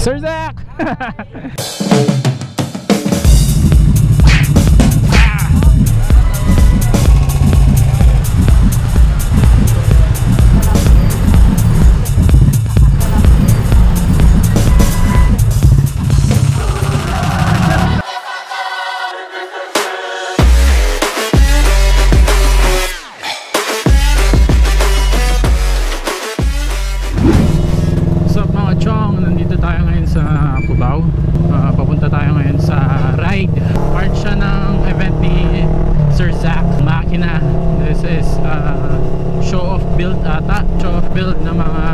Sir Zach! Papunta tayo ngayon sa ride. Part siya ng event ni Sir Zach Makina. This is show of build ata. Show of build ng mga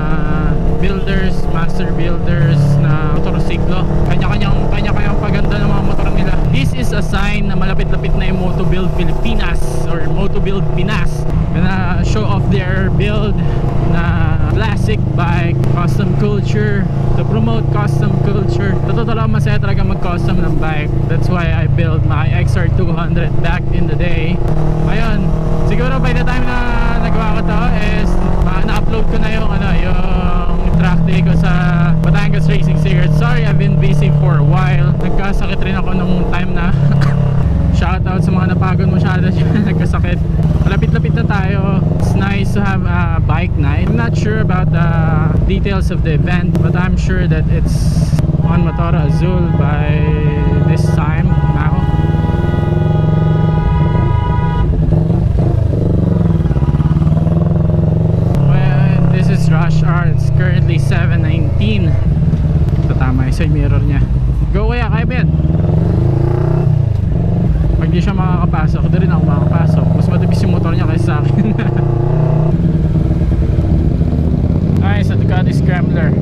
builders, master builders na motorsiklo. Kanya-kanyang paganda ng mga motor nila. This is a sign na malapit-lapit na yung Moto Build Pilipinas or Moto Build Pinas na show off their build na classic bike, custom culture, to promote custom culture. Totoo lang, masaya talaga mag-custom ng bike. That's why I built my XR200 back in the day. Ayun, siguro by the time na nagawa ko to is na-upload ko na yung track day ko sa Batangas Racing Secret. Sorry, I've been busy for a while. Nagkasakit rin ako nung time na shoutout sa mga napagod masyado nagkasakit. Malapit-lapit na tayo. It's nice to have a bike night. I'm not sure about the details of the event, but I'm sure that it's on Motora Azul by this time now. Well, this is rush hour. It's currently 7:19. Ito tama yung side mirror niya. Go kuya, kaya ba yan? Pag di siya makakapasok, di rin ako makakapasok. Mas matibis yung motor niya kaysa sa akin. Nice, a Ducati Scrambler.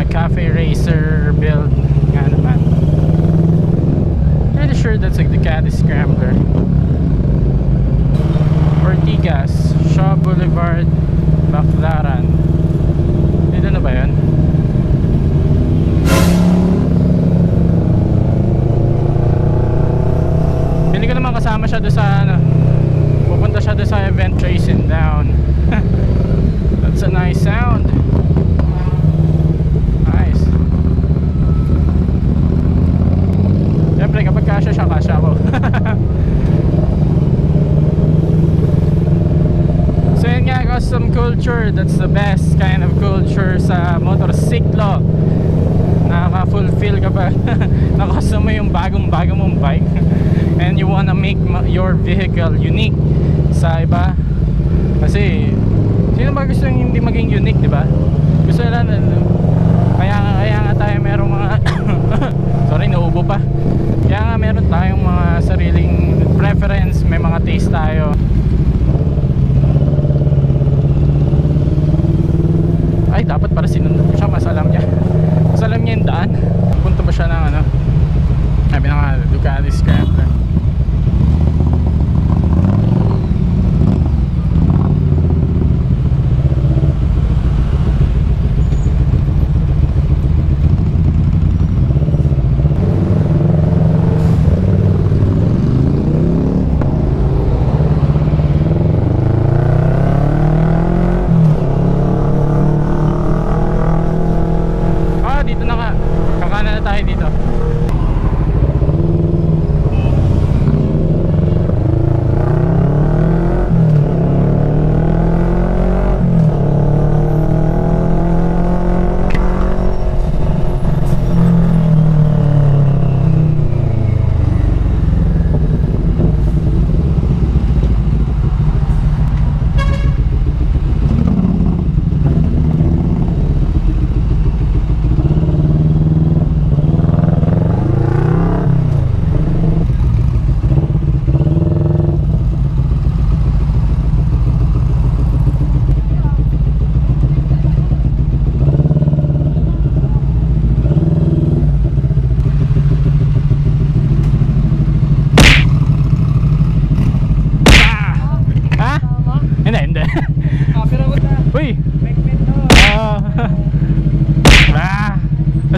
A cafe racer build. Nga naman. Pretty sure that's a Ducati Scrambler. Ortigas, Shaw Boulevard, Baclaran. Dito na ba yun? Hindi ko naman kasama siya doon sa pupunta siya doon sa event. Tracing down. That's a nice sound. Nice. Siyempre kapag kasya siya, kasya ako. So yun nga, custom culture. That's the best kind of culture sa motorsiklo. Nakaka-fulfill ka pa. Nakasama mo yung bagong-bago mong bike. And you wanna make your vehicle unique sa iba. Kasi sino ba gusto yung hindi maging unique, di ba? Gusto nila kaya nga tayo merong mga sorry, naubo pa. Kaya nga meron tayong mga sariling preference, may mga taste tayo. Ay, dapat para sinunod ko siya, mas alam niya yung daan. Punta ba siya ng sabi na nga, Ducati Scrambler.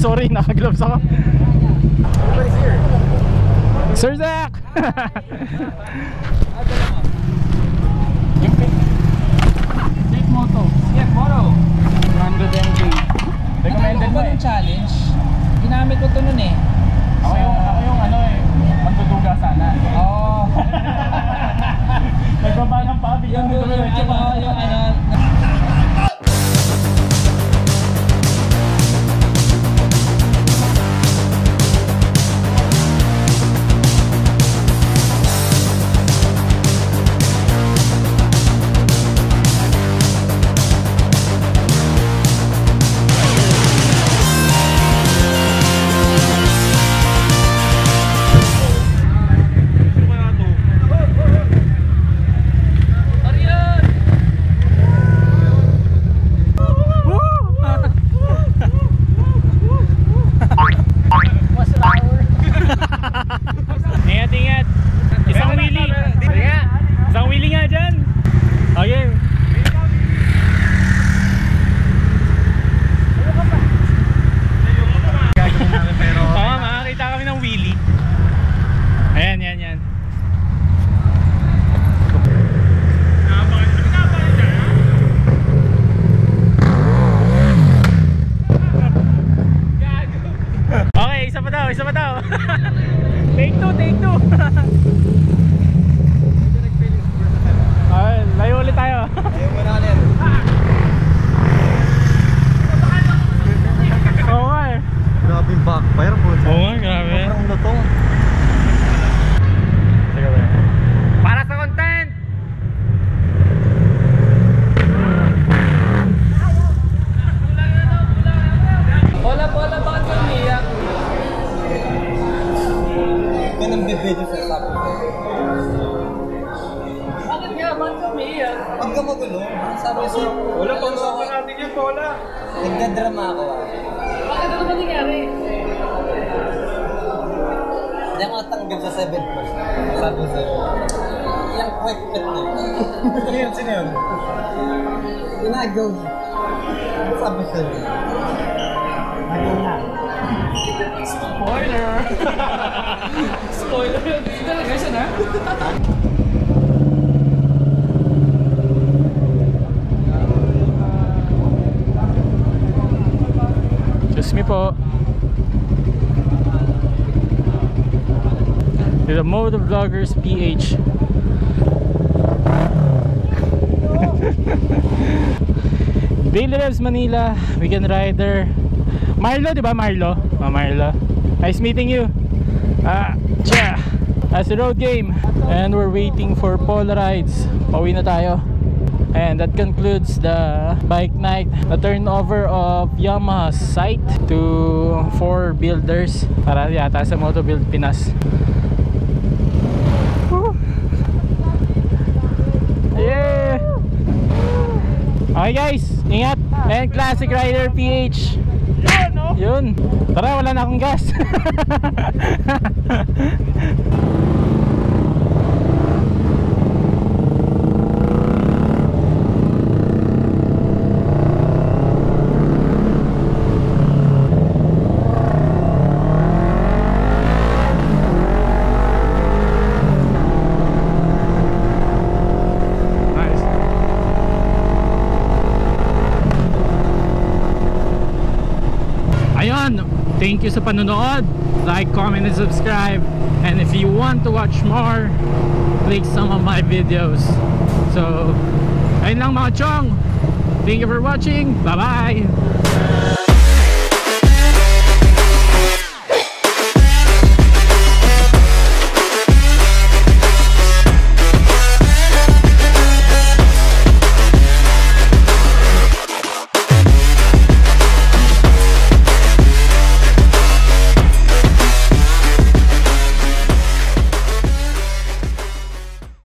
Sorry, naka-gloves ako. Everybody's here. Sir Zach! Moto. Yeah, Moto. 100 Ingat. Isang wheelie. Isang wheelie nga dyan. Okay. Oo, makakita kami ng wheelie. Ayan, yan. Okay, isa pa daw. Take two. Alright, layo ulit tayo. Ayaw mo na ulit. Oo nga eh. Grabe yung backfire po. Oo nga, grabe. Sobrang lutong. Teka ba? Para sa content! Bola, bakit ka umiyak? Ganang bibidyo sa sabi ko. Bakit ka umiyak? Huwag ka magulo. Sabi siya. Wala pang usapan natin yan, Bola. Nagdadrama ako ah. Bakit ano ba nangyari? Hindi ako natanggap sa 7 plus. Sabi siya. Yung quick pet niya. Sino yun? Ginagaw niya. Sabi siya. Ayaw na. Spoiler! Spoiler! Talaga siya na? Excuse me po. To the Moto Vloggers PH. Daily Revs Manila, Weekend Rider. Marlo, di ba Marlo? Marlo. Nice meeting you. As a road game. And we're waiting for Polarides. Pauwi na tayo. And that concludes the bike night. The turnover of Yamaha's site to 4 builders para yata sa Moto Build Pinas. Woo! Yeah! Okay guys, ingat! And Classic Rider PH. Yun, no? Yun. Tara, wala na akong gas. Thank you sa panonood. Like, comment, and subscribe. And if you want to watch more, click some of my videos. So, ayun lang mga chong. Thank you for watching. Bye bye.